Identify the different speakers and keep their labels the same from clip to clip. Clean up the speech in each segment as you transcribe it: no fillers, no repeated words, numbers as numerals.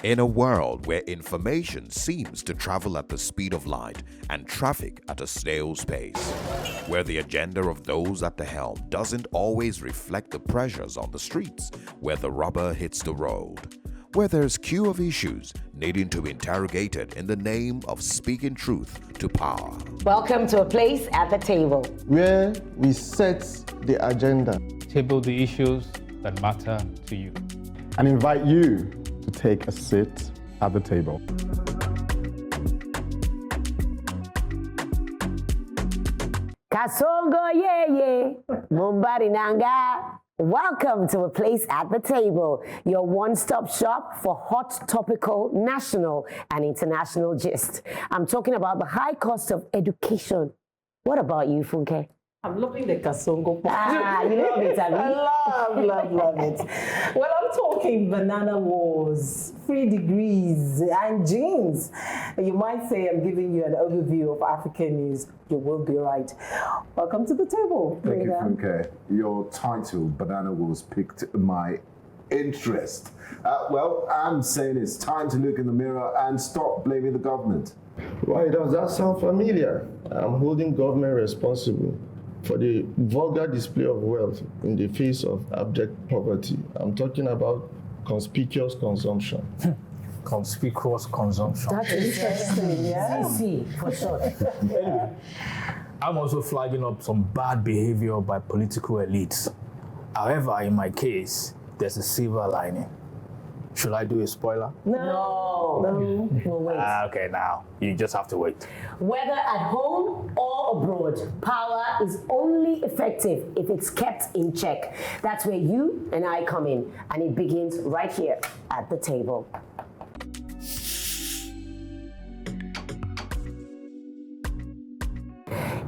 Speaker 1: In a world where information seems to travel at the speed of light and traffic at a snail's pace, where the agenda of those at the helm doesn't always reflect the pressures on the streets where the rubber hits the road, where there's queue of issues needing to be interrogated in the name of speaking truth to power.
Speaker 2: Welcome to a place at the table,
Speaker 3: where we set the agenda,
Speaker 4: table the issues that matter to you,
Speaker 3: and invite you to take a seat at the table.
Speaker 2: Kasongo ye Mumbari Nanga. Welcome to a place at the table, your one-stop shop for hot, topical, national and international gist. I'm talking about the high cost of education. What about you, Funke?
Speaker 5: I'm loving the Kasongo part.
Speaker 2: Ah, you love it, Abby.
Speaker 5: I love it. Well, I'm talking banana wars, 3 degrees, and jeans. You might say I'm giving you an overview of African news. You will be right. Welcome to the table.
Speaker 6: Thank you, Funke. Your title, Banana Wars, piqued my interest. Well, I'm saying it's time to look in the mirror and stop blaming the government.
Speaker 3: Why does that sound familiar? I'm holding government responsible for the vulgar display of wealth in the face of abject poverty. I'm talking about conspicuous consumption.
Speaker 4: Conspicuous consumption.
Speaker 2: That's interesting, yeah. CC, for sure.
Speaker 4: Anyway, I'm also flagging up some bad behavior by political elites. However, in my case, there's a silver lining. Should I do a spoiler?
Speaker 2: No. We'll wait.
Speaker 4: Okay, now you just have to wait.
Speaker 2: Whether at home or abroad, power is only effective if it's kept in check. That's where you and I come in, and it begins right here at the table.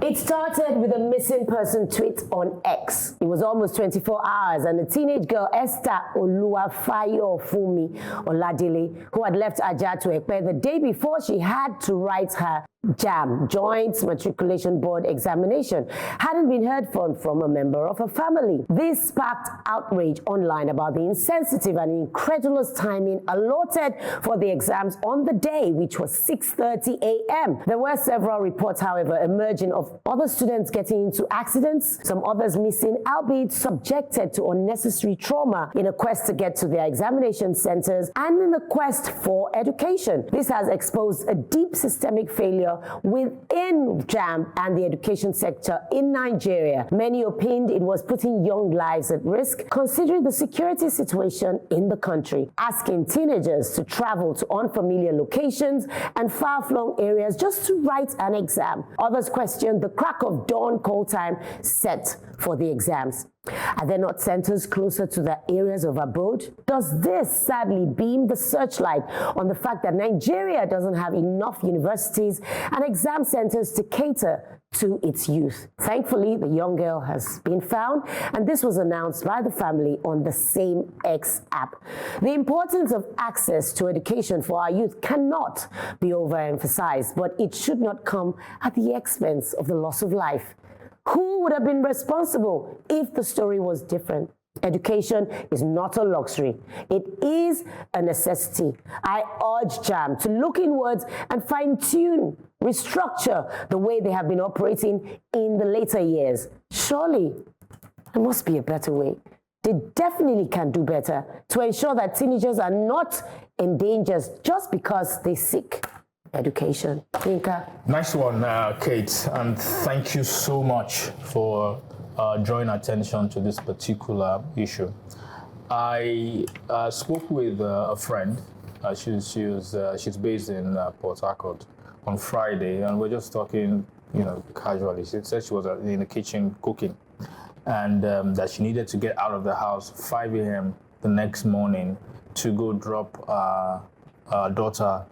Speaker 2: It started with a missing person tweet on X. It was almost 24 hours, and a teenage girl, Esther Oluwafayo Fumi Oladile, who had left Ajah to Ekpe the day before she had to write her JAMB, Joint Matriculation Board examination, hadn't been heard from a member of her family. This sparked outrage online about the insensitive and incredulous timing allotted for the exams on the day, which was 6:30 a.m. There were several reports, however, emerging of other students getting into accidents, some others missing, albeit subjected to unnecessary trauma in a quest to get to their examination centers and in the quest for education. This has exposed a deep systemic failure within JAMB and the education sector in Nigeria. Many opined it was putting young lives at risk, considering the security situation in the country, asking teenagers to travel to unfamiliar locations and far-flung areas just to write an exam. Others questioned the crack of dawn call time set for the exams. Are there not centers closer to the areas of abode? Does this sadly beam the searchlight on the fact that Nigeria doesn't have enough universities and exam centers to cater to its youth? Thankfully, the young girl has been found, and this was announced by the family on the same X app. The importance of access to education for our youth cannot be overemphasized, but it should not come at the expense of the loss of life. Who would have been responsible if the story was different? Education is not a luxury. It is a necessity. I urge JAMB to look inwards and fine-tune, restructure the way they have been operating in the later years. Surely, there must be a better way. They definitely can do better to ensure that teenagers are not endangered just because they seek education. Yinka.
Speaker 4: Nice one, Kate, and thank you so much for drawing attention to this particular issue. I spoke with a friend. She's based in Port Harcourt on Friday, and we're just talking, casually. She said she was in the kitchen cooking, and that she needed to get out of the house 5 a.m. the next morning to go drop her daughter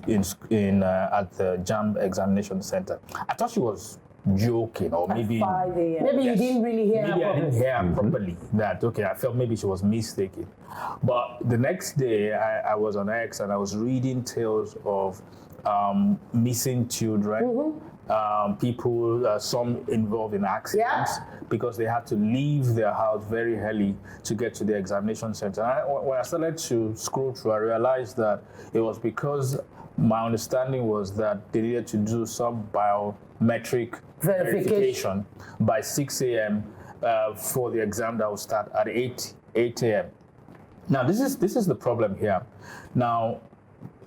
Speaker 4: at the JAMB examination center. I thought she was joking, or maybe
Speaker 2: you didn't really hear her.
Speaker 4: Maybe I didn't hear her properly. I felt maybe she was mistaken. But the next day, I was on X and I was reading tales of missing children people, some involved in accidents because they had to leave their house very early to get to the examination center. When I started to scroll through, I realized that it was because my understanding was that they needed to do some biometric verification by 6 a.m. For the exam that will start at 8 a.m. Now, this is the problem here. Now,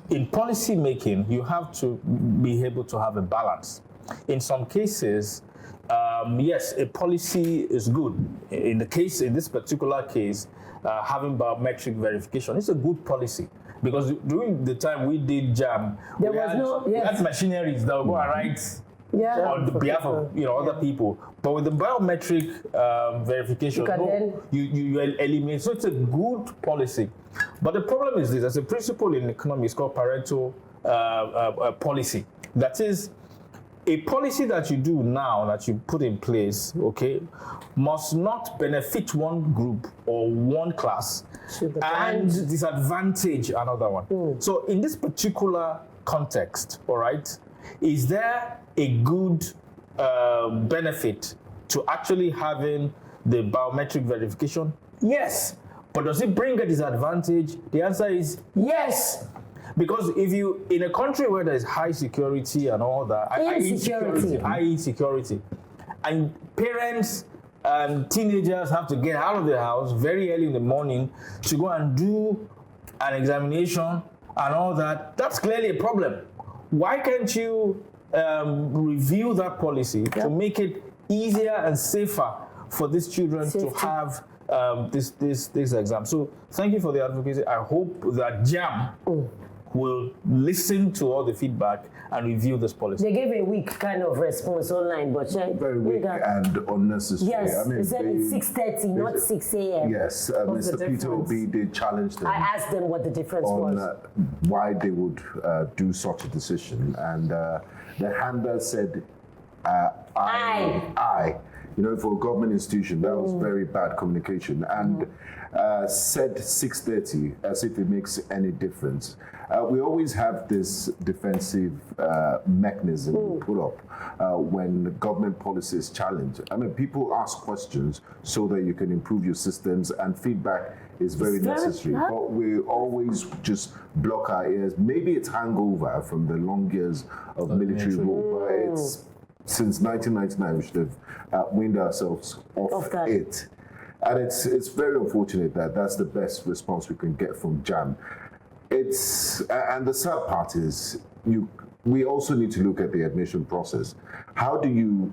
Speaker 4: in policy making, you have to be able to have a balance. In some cases, yes, a policy is good. In this particular case, having biometric verification is a good policy. Because during the time we did JAMB, we had machineries that would go and write on the behalf of other people. But with the biometric verification, you eliminate. So it's a good policy. But the problem is this: there's a principle in economics called Pareto policy. That is, a policy that you do now, that you put in place, okay, must not benefit one group or one class and disadvantage another one. So in this particular context, all right, is there a good benefit to actually having the biometric verification? Yes. But does it bring a disadvantage? The answer is yes. Because if you, in a country where there's high security and all that, high insecurity, and parents and teenagers have to get out of the house very early in the morning to go and do an examination and all that, that's clearly a problem. Why can't you review that policy to make it easier and safer for these children to have this exam? So thank you for the advocacy. I hope that JAMB will listen to all the feedback and review this policy.
Speaker 2: They gave a weak kind of response online, but very
Speaker 6: weak and unnecessary.
Speaker 2: Yes, they said it's 6:30, not 6 a.m.
Speaker 6: Yes, Mr. Peter Obi did challenge them.
Speaker 2: I asked them what the difference was.
Speaker 6: Why they would do such a decision, and the handler said, I. For a government institution, that was very bad communication, and said 6:30 as if it makes any difference. We always have this defensive mechanism put up when government policy is challenged. I mean, people ask questions so that you can improve your systems, and feedback is very necessary. But we always just block our ears. Maybe it's hangover from the long years of military rule, but it's since 1999 we should have weaned ourselves off it. And it's very unfortunate that that's the best response we can get from JAMB. And the sad part is we also need to look at the admission process. How do you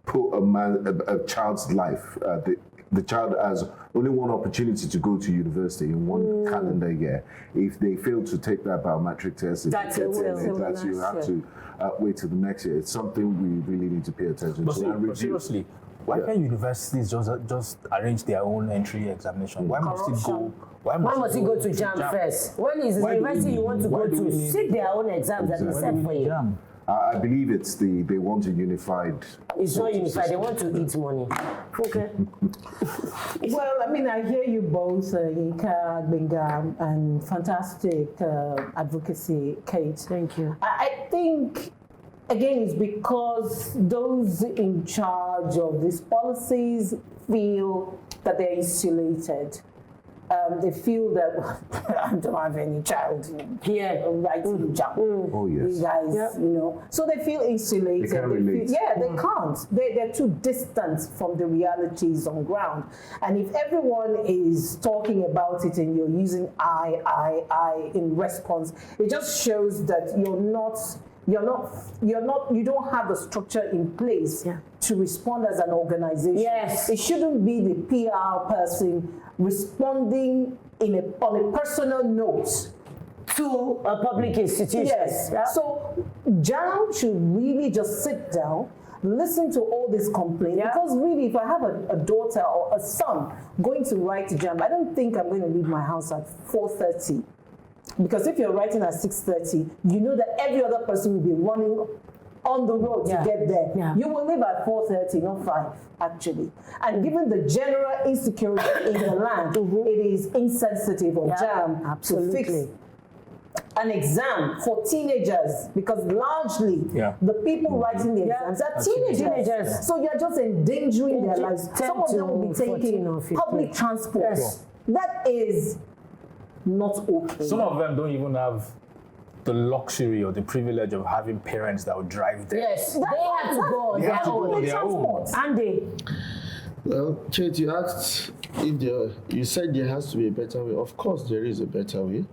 Speaker 6: put a child's life, the child has only one opportunity to go to university in one calendar year. If they fail to take that biometric test, you have to wait till the next year. It's something we really need to pay attention to.
Speaker 4: But seriously, why can't universities just arrange their own entry examination? Why must it go? Why must it go
Speaker 2: to JAMB first? When is the university you want to go to? Sit their own exams that they set for you.
Speaker 6: I believe it's they want a unified.
Speaker 2: It's not unified. They want to eat money. Okay.
Speaker 5: Well, I mean, I hear you both, Yinka, Benga, and fantastic advocacy, Kate.
Speaker 2: Thank you.
Speaker 5: I think, again, it's because those in charge of these policies feel that they're insulated. They feel that I don't have any child here writing JAMB.
Speaker 6: Oh yes.
Speaker 5: You guys, so they feel insulated.
Speaker 6: They can't relate.
Speaker 5: They can't. They're too distant from the realities on ground. And if everyone is talking about it and you're using I in response, it just shows that you don't have the structure in place to respond as an organization.
Speaker 2: Yes.
Speaker 5: It shouldn't be the PR person responding on a personal note
Speaker 2: to a public institution.
Speaker 5: Yes. Yeah. So JAMB should really just sit down, listen to all these complaints, because really, if I have a daughter or a son going to write JAMB, I don't think I'm going to leave my house at 4:30. Because if you're writing at 6:30, you know that every other person will be running on the road to get there. Yeah. You will leave at 4:30, not 5, actually. And given the general insecurity in the land, it is insensitive of JAMB to fix an exam for teenagers, because largely the people writing the exams are teenagers. So you're just endangering their lives. Some of them will be taking public transport. That is not okay.
Speaker 4: Some of them don't even have the luxury or the privilege of having parents that would drive them.
Speaker 2: Yes, they have to go on their own. Andy.
Speaker 3: Well, Kate, you asked if you said there has to be a better way. Of course, there is a better way.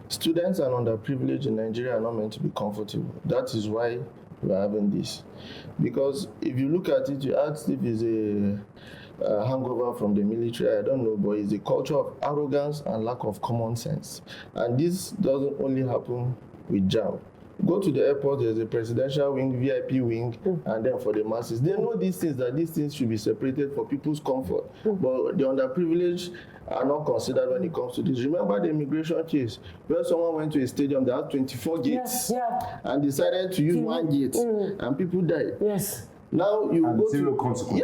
Speaker 3: Students and underprivileged in Nigeria are not meant to be comfortable. That is why we're having this. Because if you look at it, you asked if it's a hangover from the military, I don't know, but it's a culture of arrogance and lack of common sense. And this doesn't only happen with JAMB. Go to the airport, there's a presidential wing, VIP wing, and then for the masses. They know these things, that these things should be separated for people's comfort. But the underprivileged are not considered when it comes to this. Remember the immigration case where someone went to a stadium that had 24 gates and decided to use one gate and people died.
Speaker 2: Yes.
Speaker 3: Now you
Speaker 6: and
Speaker 3: go
Speaker 6: zero
Speaker 3: to
Speaker 6: consequences.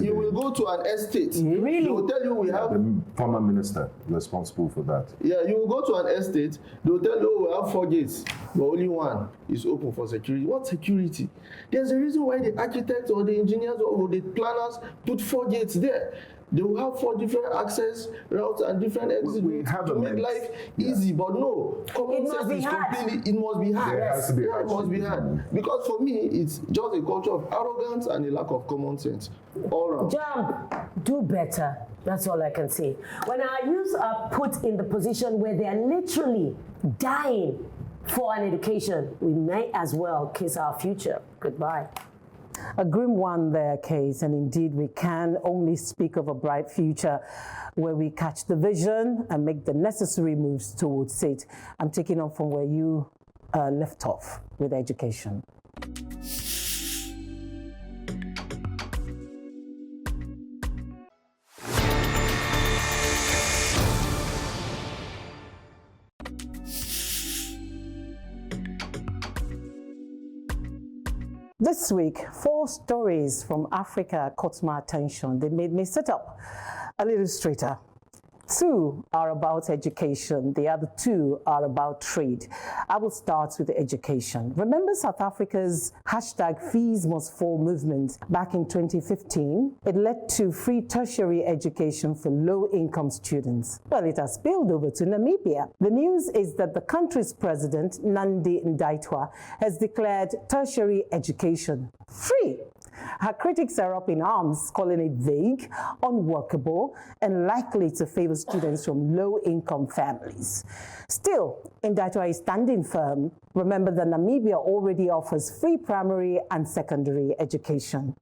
Speaker 3: You will go to an estate.
Speaker 2: Really?
Speaker 3: They will tell you we have
Speaker 6: the former minister responsible for that.
Speaker 3: Yeah, you will go to an estate. They will tell you, oh, we have 4 gates, but only one is open for security. What security? There's a reason why the architects or the engineers or the planners put 4 gates there. They will have 4 different access routes and different exit routes to make life easy. But no, common sense is completely, it must be hard. It must be hard. Because for me, it's just a culture of arrogance and a lack of common sense. All around.
Speaker 2: JAMB, do better. That's all I can say. When our youth are put in the position where they are literally dying for an education, we may as well kiss our future goodbye.
Speaker 5: A grim one there, Kate, and indeed we can only speak of a bright future where we catch the vision and make the necessary moves towards it. I'm taking on from where you left off with education. This week, 4 stories from Africa caught my attention. They made me sit up a little straighter. 2 are about education. The other 2 are about trade. I will start with the education. Remember South Africa's #FeesMustFall movement back in 2015? It led to free tertiary education for low-income students. Well, it has spilled over to Namibia. The news is that the country's president, Nandi Ndaitwah, has declared tertiary education free. Her critics are up in arms, calling it vague, unworkable, and likely to favor students from low-income families. Still, Ndaitwah is standing firm. Remember that Namibia already offers free primary and secondary education.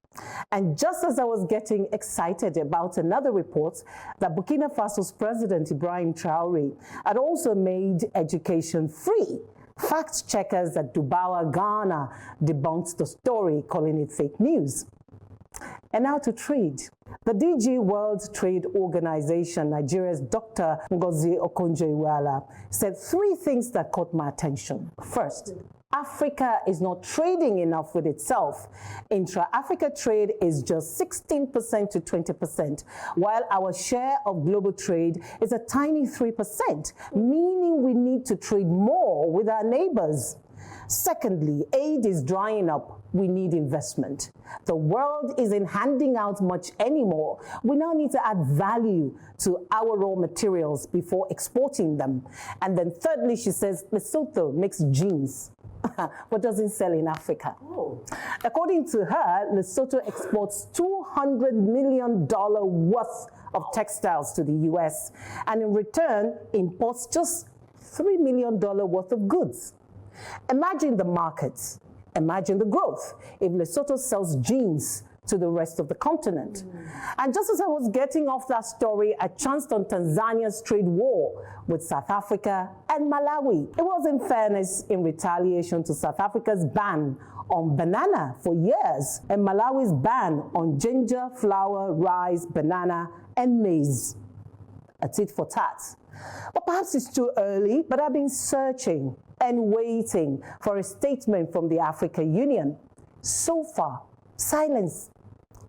Speaker 5: And just as I was getting excited about another report that Burkina Faso's President Ibrahim Traoré had also made education free, fact checkers at Dubawa, Ghana debunked the story, calling it fake news. And now to trade. The DG World Trade Organization, Nigeria's Dr. Ngozi Okonjo-Iweala, said 3 things that caught my attention. First, Africa is not trading enough with itself. Intra-Africa trade is just 16% to 20%, while our share of global trade is a tiny 3%, meaning we need to trade more with our neighbors. Secondly, aid is drying up. We need investment. The world isn't handing out much anymore. We now need to add value to our raw materials before exporting them. And then thirdly, she says, Lesotho makes jeans, but doesn't sell in Africa. Oh. According to her, Lesotho exports $200 million worth of textiles to the US, and in return, imports just $3 million worth of goods. Imagine the markets. Imagine the growth if Lesotho sells jeans to the rest of the continent. And just as I was getting off that story, I chanced on Tanzania's trade war with South Africa and Malawi. It was, in fairness, in retaliation to South Africa's ban on banana for years and Malawi's ban on ginger, flour, rice, banana, and maize. A tit for tat. But perhaps it's too early, but I've been searching and waiting for a statement from the African Union. So far, silence.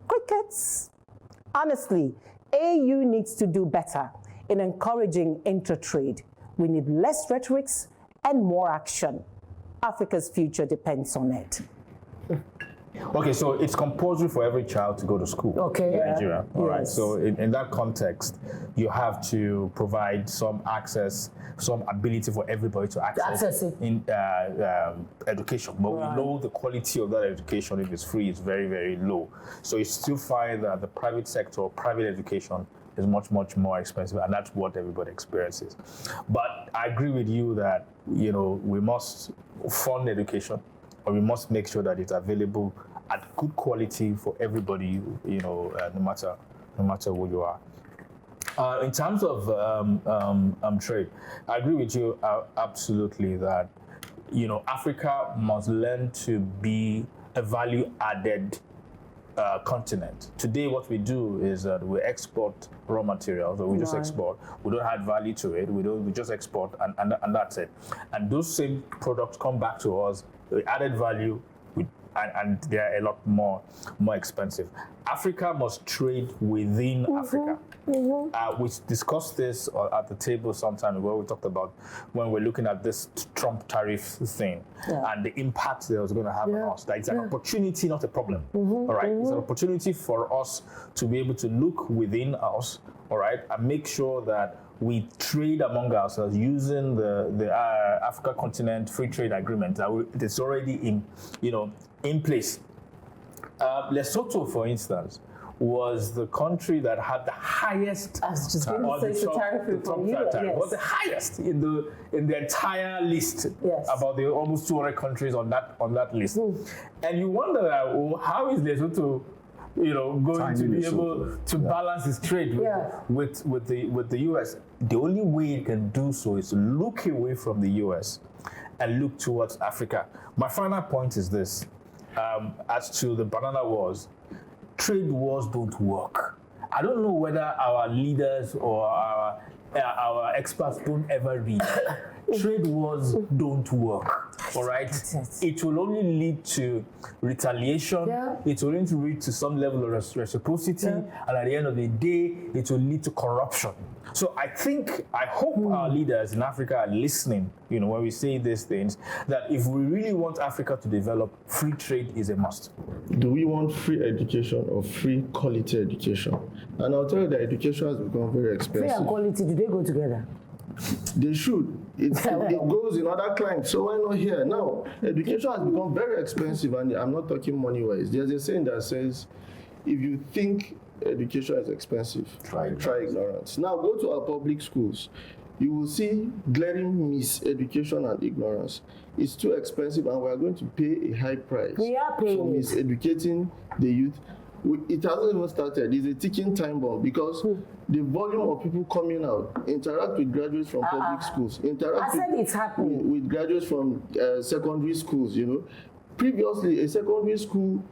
Speaker 5: Crickets. Honestly, AU needs to do better in encouraging intra-trade. We need less rhetorics and more action. Africa's future depends on it.
Speaker 4: Okay, so it's compulsory for every child to go to school
Speaker 2: Okay.
Speaker 4: in
Speaker 2: Yeah.
Speaker 4: Nigeria. All right.
Speaker 5: Yes.
Speaker 4: So in that context, you have to provide some access, some ability for everybody to access
Speaker 2: it.
Speaker 4: in education. But we know the quality of that education, if it's free, is very, very low. So you still find that the private sector, private education, is much, much more expensive, and that's what everybody experiences. But I agree with you that, you know, we must fund education, or we must make sure that it's available at good quality for everybody, you know, no matter who you are. In terms of trade, I agree with you absolutely that, you know, Africa must learn to be a value-added continent. Today, what we do is that we export raw materials, or we just export. We don't add value to it. We just export, and that's it. And those same products come back to us. We added value, and they are a lot more expensive. Africa must trade within Africa. We discussed this at the table some time ago. We talked about when we're looking at this Trump tariff thing and the impact that it was going to have on us. That it's an opportunity, not a problem. All right, it's an opportunity for us to be able to look within us. All right, and make sure that we trade among ourselves using the Africa Continent Free Trade Agreement that's already in place. Lesotho, for instance, was the country that had the highest.
Speaker 5: I was just going to say the tariff from you. Yes.
Speaker 4: Was the highest in the entire list.
Speaker 5: Yes.
Speaker 4: About the almost 200 countries on that list, and you wonder how is Lesotho, you know, going to be able to balance its trade with the US. The only way it can do so is to look away from the US and look towards Africa. My final point is this: as to the banana wars, trade wars don't work. I don't know whether our leaders or our experts don't ever read. Trade wars don't work. All right, it will only lead to retaliation. It will only lead to some level of reciprocity, and at the end of the day, it will lead to corruption. So I hope our leaders in Africa are listening. You know, when we say these things, that if we really want Africa to develop, free trade is a must.
Speaker 3: Do we want free education or free quality education? And I'll tell you that education has become very expensive.
Speaker 2: Free and quality, do they go together?
Speaker 3: They should. It goes in other climes, so why not here? Now, education has become very expensive, and I'm not talking money-wise. There's a saying that says, if you think education is expensive, try ignorance. Now, go to our public schools. You will see glaring miseducation and ignorance. It's too expensive, and we are going to pay a high price
Speaker 2: We are paying
Speaker 3: for miseducating the youth. It hasn't even started. It's a ticking time bomb, because the volume of people coming out, interact with graduates from public schools, interact
Speaker 2: it's happening.
Speaker 3: with graduates from secondary schools, you know. Previously, a secondary school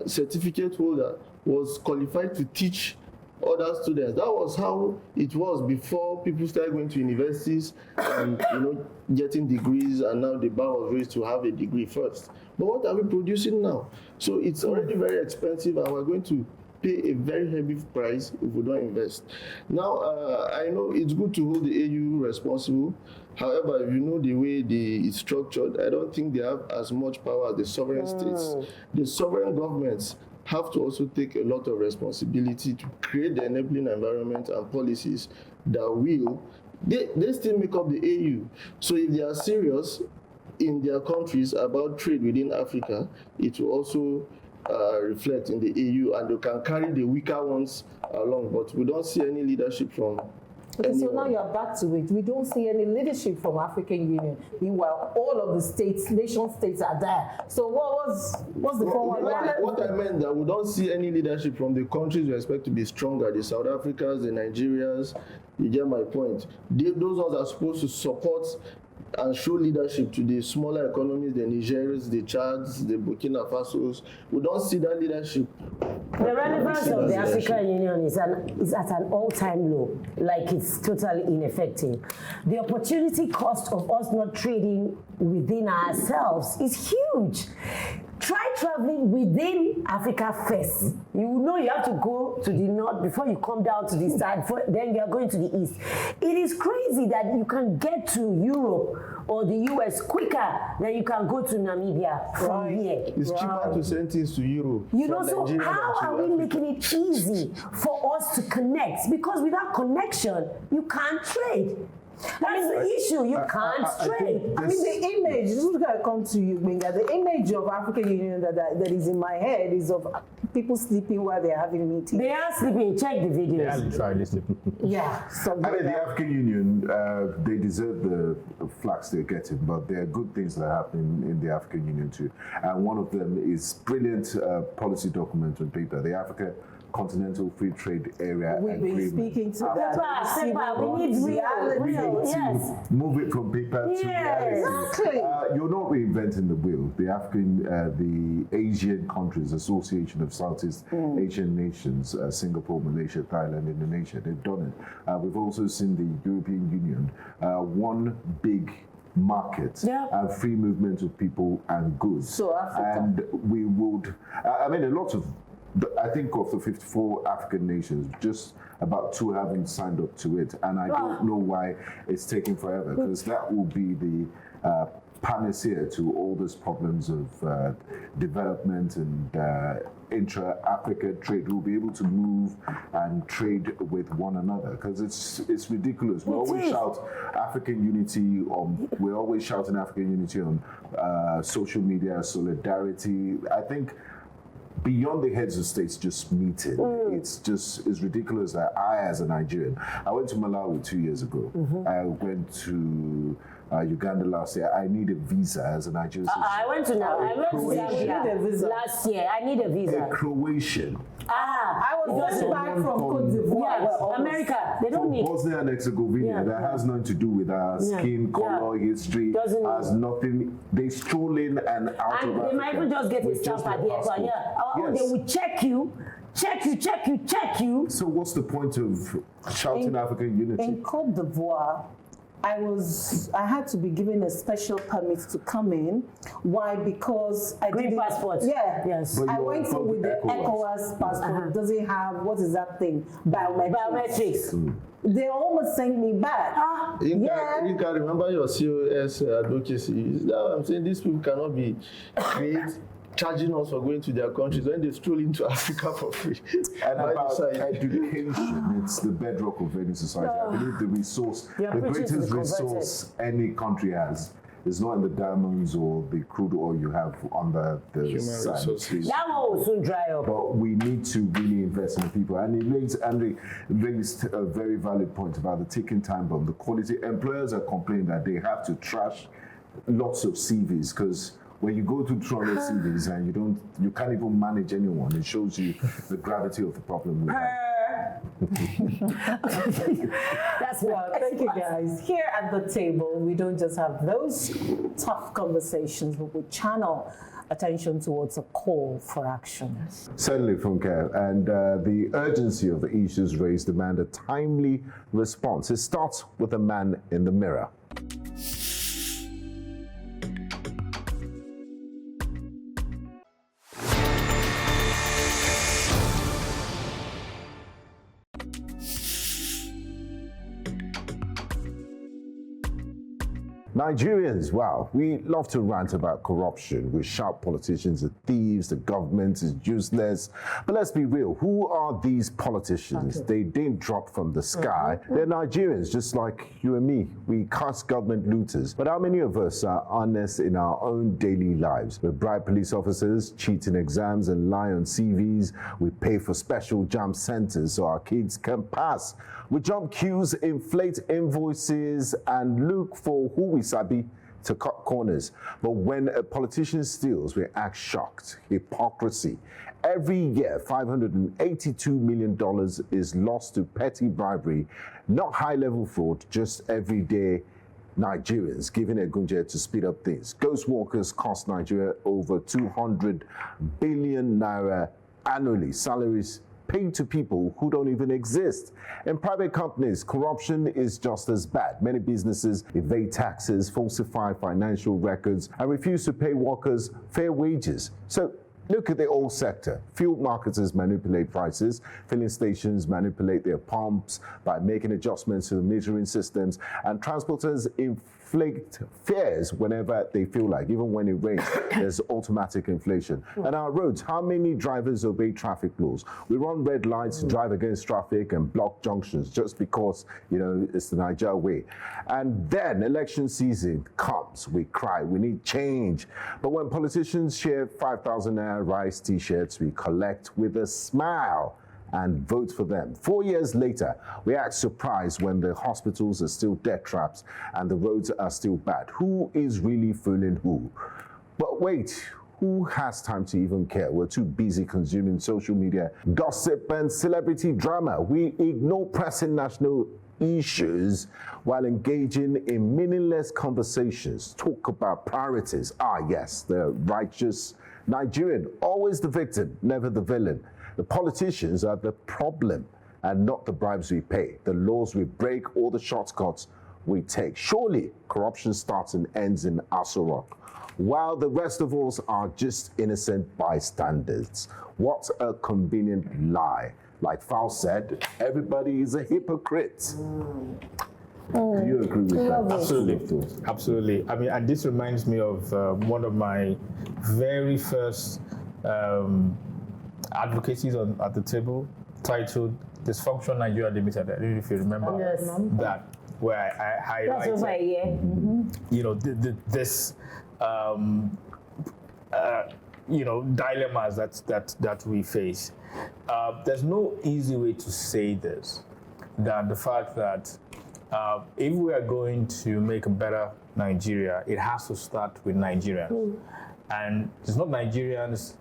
Speaker 3: certificate holder was qualified to teach other students. That was how it was before people started going to universities and, you know, getting degrees, and now the bar was raised to have a degree first. But what are we producing now? So it's already very expensive, and we're going to pay a very heavy price if we don't invest. Now, I know it's good to hold the AU responsible. However, if you know the way it's structured, I don't think they have as much power as the sovereign states. The sovereign governments have to also take a lot of responsibility to create the enabling environment and policies that will, they still make up the AU. So if they are serious in their countries about trade within Africa, it will also reflect in the AU, and they can carry the weaker ones along. But we don't see any leadership from
Speaker 5: Okay, so now you're back to it. We don't see any leadership from African Union. Meanwhile, all of the states, nation states are there. So what's the forward line?
Speaker 3: What I meant that we don't see any leadership from the countries we expect to be stronger, the South Africans, the Nigerians. You get my point. Those ones are supposed to support and show leadership to the smaller economies, the Nigerians, the Chads, the Burkina Fasos. We don't see that leadership.
Speaker 2: The relevance of the African Union is at an all-time low, like it's totally ineffective. The opportunity cost of us not trading within ourselves is huge. try traveling within Africa first. You know you have to go to the north before you come down to the side, then you are going to the east. It is crazy that you can get to Europe or the US quicker than you can go to Namibia from here.
Speaker 3: It's cheaper to send things to Europe.
Speaker 2: You know, so how are we making it easy for us to connect? Because without connection, you can't trade. That's the issue. You can't trade.
Speaker 5: I mean, the image, this is going to come to you, Benga. The image of African Union that is in my head is of people sleeping while they're having meetings.
Speaker 2: They are sleeping. Check the videos.
Speaker 4: They are literally sleeping.
Speaker 5: Yeah.
Speaker 6: I mean, the African Union, they deserve the flags they're getting, but there are good things that are happening in the African Union too. And one of them is brilliant policy document on paper, the Africa Continental Free Trade Area
Speaker 5: We've been
Speaker 6: Agreement.
Speaker 5: speaking to that.
Speaker 2: We need real, yes.
Speaker 6: Move it from paper to reality.
Speaker 5: Exactly.
Speaker 6: You're not reinventing the wheel. The the Asian countries, Association of Southeast Asian Nations, Singapore, Malaysia, Thailand, Indonesia, they've done it. We've also seen the European Union, one big market and free movement of people and goods.
Speaker 5: So Africa.
Speaker 6: And we would, I mean, a lot of, I think of the 54 African nations, just about 2 haven't signed up to it. And I don't know why it's taking forever, because that will be the panacea to all these problems of development and intra-Africa trade. We'll be able to move and trade with one another, because it's ridiculous. We always shout African unity, we're always shouting African unity on social media, solidarity. I think beyond the heads of states just meeting, it's ridiculous that I, as a Nigerian, I went to Malawi 2 years ago. I went to Uganda last year. I need a visa as a Nigerian citizen.
Speaker 2: I went to Zambia last year. I need a visa.
Speaker 6: A Croatian.
Speaker 5: I was just back from Cote d'Ivoire.
Speaker 2: America, they don't need.
Speaker 6: Bosnia and Herzegovina, that has nothing to do with our skin color, history, has nothing. They stroll in and out of Africa.
Speaker 2: They might even just get a stamp at the airport. They will check you.
Speaker 6: So what's the point of shouting African unity?
Speaker 5: In Cote d'Ivoire, I had to be given a special permit to come in. Why? Because I
Speaker 2: Green
Speaker 5: didn't.
Speaker 2: passport.
Speaker 5: Yeah.
Speaker 2: Yes.
Speaker 5: I went in with the ECOWAS passport. Doesn't have, what is that thing? Biometrics. They almost sent me back.
Speaker 3: You can remember your COS advocacy. Is that what I'm saying? These people cannot be charging us for going to their countries when they stroll into Africa for free.
Speaker 6: And about education, it's the bedrock of any society. I believe the greatest resource any country has is not in the diamonds or the crude oil you have under the
Speaker 3: human
Speaker 6: sand.
Speaker 3: resources.
Speaker 2: That one will soon dry up.
Speaker 6: But we need to really invest in the people. And it raised a very valid point about the ticking time bomb. The quality, employers are complaining that they have to trash lots of CVs, because when you go to 200 CVs and you can't even manage anyone, it shows you the gravity of the problem we have.
Speaker 5: Thank you guys. Here at the table, we don't just have those tough conversations, but we channel attention towards a call for action.
Speaker 6: Certainly, Funke, and the urgency of the issues raised demand a timely response. It starts with a man in the mirror. Nigerians, wow, we love to rant about corruption. We shout politicians are thieves, the government is useless. But let's be real, who are these politicians? They didn't drop from the sky. They're Nigerians, just like you and me. We cast government looters. But how many of us are honest in our own daily lives? We bribe police officers, cheat in exams and lie on CVs. We pay for special JAMB centers so our kids can pass. We jump queues, inflate invoices, and look for who we sabi to cut corners. But when a politician steals, we act shocked. Hypocrisy. Every year, $582 million is lost to petty bribery, not high-level fraud, just everyday Nigerians giving a gunja to speed up things. Ghost workers cost Nigeria over 200 billion naira annually. Salaries paid to people who don't even exist. In private companies, corruption is just as bad. Many businesses evade taxes, falsify financial records, and refuse to pay workers fair wages. So look at the oil sector. Fuel marketers manipulate prices. Filling stations manipulate their pumps by making adjustments to the metering systems. And transporters inflate fares whenever they feel like. Even when it rains, there's automatic inflation. And our roads, how many drivers obey traffic laws? We run red lights, drive against traffic, and block junctions just because, you know, it's the Niger way. And then election season comes. We cry, we need change. But when politicians share 5,000 naira rice t-shirts, we collect with a smile and vote for them. 4 years later, we act surprised when the hospitals are still death traps and the roads are still bad. Who is really fooling who? But wait, who has time to even care? We're too busy consuming social media, gossip, and celebrity drama. We ignore pressing national issues while engaging in meaningless conversations. Talk about priorities. Ah, yes, the righteous Nigerian, always the victim, never the villain. The politicians are the problem and not the bribes we pay, the laws we break, or the shortcuts we take. Surely corruption starts and ends in Aso Rock, while the rest of us are just innocent bystanders. What a convenient lie. Like Faust said, everybody is a hypocrite. Do you agree with that?
Speaker 4: Absolutely. Absolutely. I mean, and this reminds me of one of my very first advocacies at the table, titled Dysfunction Nigeria Limited. I don't know if you remember that, where I highlighted,
Speaker 2: that's over a year.
Speaker 4: you know, this you know, dilemmas that we face. There's no easy way to say this than the fact that if we are going to make a better Nigeria, it has to start with Nigerians. And it's not Nigerians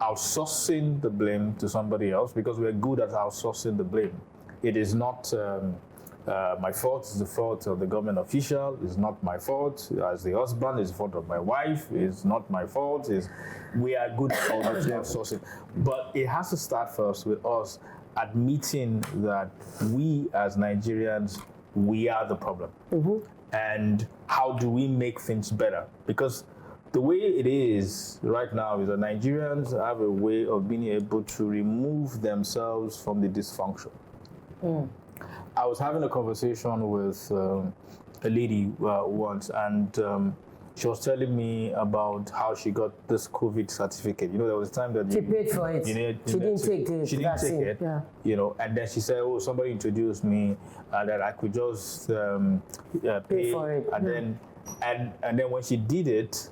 Speaker 4: outsourcing the blame to somebody else, because we're good at outsourcing the blame. It is not my fault, it's the fault of the government official, it's not my fault as the husband, it's the fault of my wife, it's not my fault, we are good at outsourcing. But it has to start first with us admitting that we as Nigerians, we are the problem. And how do we make things better? Because the way it is right now is that Nigerians have a way of being able to remove themselves from the dysfunction. I was having a conversation with a lady once, and she was telling me about how she got this COVID certificate. You know, there was a time that
Speaker 2: She paid for it.
Speaker 4: she
Speaker 2: didn't take the
Speaker 4: She didn't
Speaker 2: vaccine.
Speaker 4: take it.
Speaker 2: Yeah.
Speaker 4: You know, and then she said, "Oh, somebody introduced me that I could just pay
Speaker 2: for it.
Speaker 4: And then and then when she did it,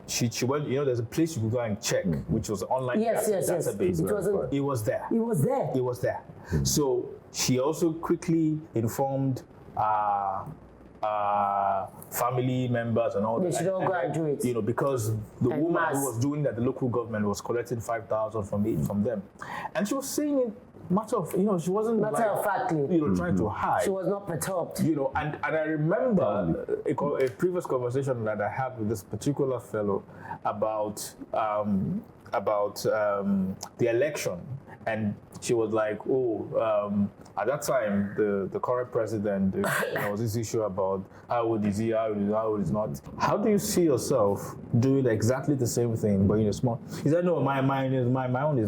Speaker 4: she went. You know, there's a place you could go and check, which was online database. It was there.
Speaker 2: It was there.
Speaker 4: It was there. So she also quickly informed family members and all that.
Speaker 2: They should all go and do it.
Speaker 4: You know, because the
Speaker 2: And
Speaker 4: woman
Speaker 2: mass.
Speaker 4: who was doing that, the local government was collecting 5,000 from them, and she was saying it matter of, you know, she wasn't
Speaker 2: Matter of factly.
Speaker 4: you know, trying to hide.
Speaker 2: She was not perturbed.
Speaker 4: You know, and I remember a previous conversation that I had with this particular fellow about the election, and she was like, at that time, the current president, there was this issue about how old is he, how old is not. How do you see yourself doing exactly the same thing, but in a small? He said, no, my own is not. My own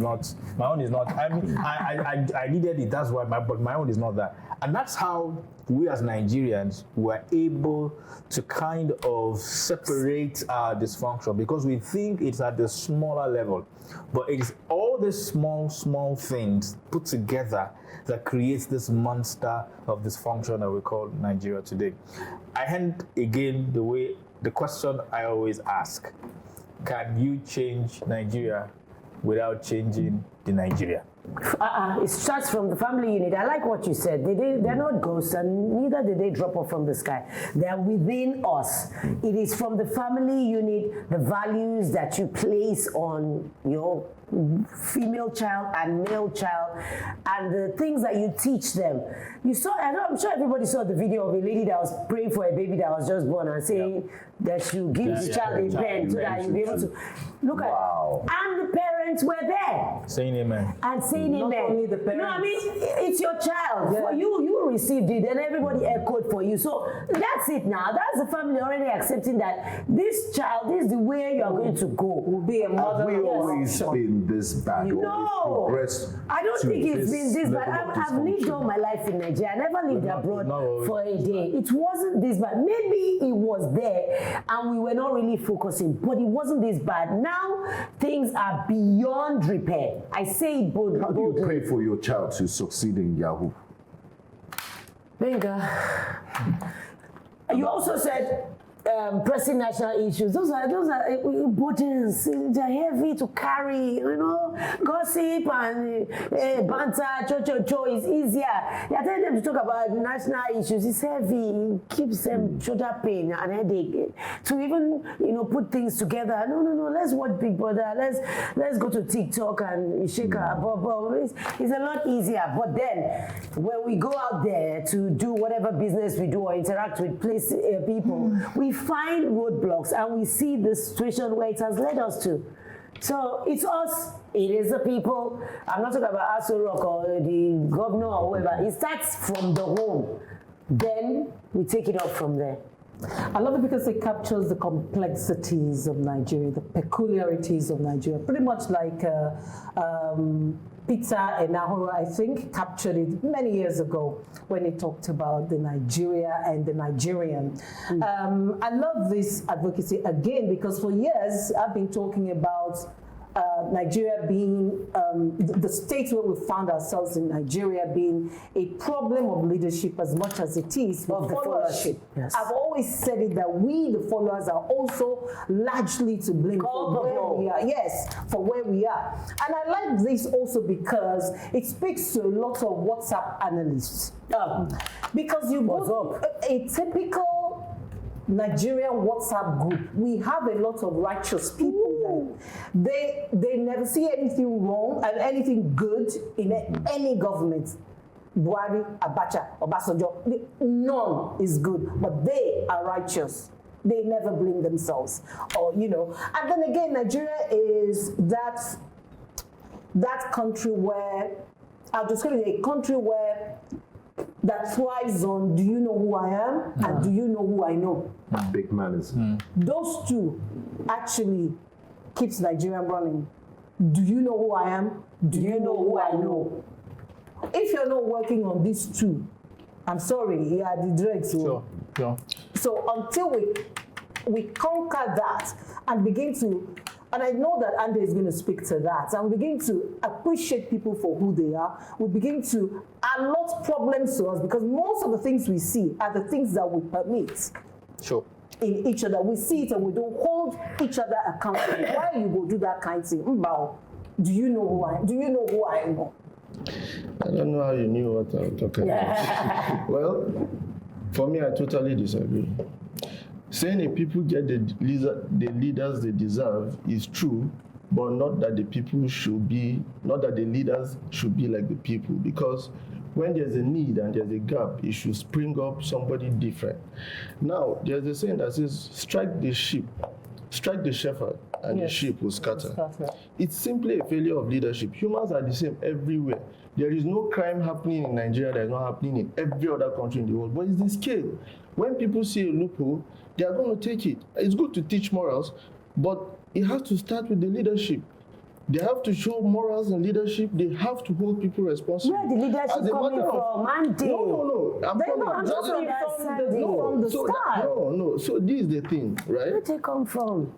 Speaker 4: is not. I mean, I needed it. That's why but my own is not that. And that's how we as Nigerians were able to kind of separate our dysfunction, because we think it's at the smaller level, but it's all the small things put together that creates this monster of dysfunction that we call Nigeria today. I end again the question I always ask: can you change Nigeria without changing the Nigeria?
Speaker 2: It starts from the family unit. I like what you said. They're not ghosts, and neither did they drop off from the sky. They're within us. It is from the family unit, the values that you place on your female child and male child, and the things that you teach them. You saw, I'm sure everybody saw the video of a lady that was praying for a baby that was just born and saying that she will give the child a pen so that you'll be able to look at it. And the parents were there.
Speaker 4: Saying amen.
Speaker 2: And saying
Speaker 5: Not
Speaker 2: amen.
Speaker 5: only the parents.
Speaker 2: No, I mean, it's your child.
Speaker 5: Yeah.
Speaker 2: For you received it, and everybody echoed for you. So that's it now. That's the family already accepting that this child, this is the way you are going to go.
Speaker 5: Will be a mother.
Speaker 6: Have we
Speaker 5: of
Speaker 6: always
Speaker 5: option.
Speaker 6: been this bad?
Speaker 2: No, I don't think it's been this bad. I've lived all my life in Nigeria. I never lived abroad for a day. It wasn't this bad. Maybe it was there and we were not really focusing, but it wasn't this bad. Now things are beyond repair. I say it boldly.
Speaker 6: How do you pray for your child to succeed in Yahoo?
Speaker 2: Benga. You also said pressing national issues. Those are burdens. They're heavy to carry. You know, gossip and banter, cho is easier. You're telling them to talk about national issues. It's heavy. It keeps them shoulder pain and headache. To even put things together. No. Let's watch Big Brother. Let's go to TikTok and shake our bubble. It's a lot easier. But then when we go out there to do whatever business we do or interact with people, we find roadblocks and we see the situation where it has led us to. So it's us, it is the people. I'm not talking about Aso Rock or the governor or whoever. It starts from the home. Then we take it up from there.
Speaker 5: I love it because it captures the complexities of Nigeria, the peculiarities of Nigeria. Pretty much like Peter Enahoro, I think, captured it many years ago when he talked about the Nigeria and the Nigerian. I love this advocacy again because for years I've been talking about Nigeria being, the state where we found ourselves in Nigeria being a problem of leadership as much as it is of the followership.
Speaker 2: Yes.
Speaker 5: I've always said it that we, the followers, are also largely to blame for where we are. Yes, for where we are. And I like this also because it speaks to a lot of WhatsApp analysts. Because you go a typical Nigerian WhatsApp group, we have a lot of righteous people there. They never see anything wrong and anything good in any government. Buhari, Abacha, Obasanjo, none is good, but they are righteous. They never blame themselves, And then again, Nigeria is that country where, I'll describe it, a country where that thrives on do you know who I am and do you know who I know.
Speaker 6: Big manners.
Speaker 5: Those two actually keeps Nigeria running. Do you know who I am? Do you know who I know? If you're not working on these two, I'm sorry, you are the dregs.
Speaker 4: Sure.
Speaker 5: So until we conquer that and begin to, and I know that Andy is going to speak to that, and we begin to appreciate people for who they are, we begin to allot problems to us because most of the things we see are the things that we permit.
Speaker 4: Sure.
Speaker 5: In each other. We see it and we don't hold each other accountable. Why you go do that kind of thing? Do you know who I am? Do you know who I am?
Speaker 3: I don't know how you knew what I was talking about. Well, for me, I totally disagree. Saying that people get the leaders they deserve is true, but not that the leaders should be like the people. Because when there's a need and there's a gap, it should spring up somebody different. Now, there's a saying that says, strike the shepherd, and the sheep will scatter. It's simply a failure of leadership. Humans are the same everywhere. There is no crime happening in Nigeria that is not happening in every other country in the world. But it's the scale. When people see a loophole, they are going to take it. It's good to teach morals, but it has to start with the leadership. They have to show morals and leadership. They have to hold people responsible.
Speaker 2: Where the leadership coming from? Monday.
Speaker 3: No. I'm coming
Speaker 5: from the start.
Speaker 3: No. So this is the thing, right?
Speaker 2: Where do they come from?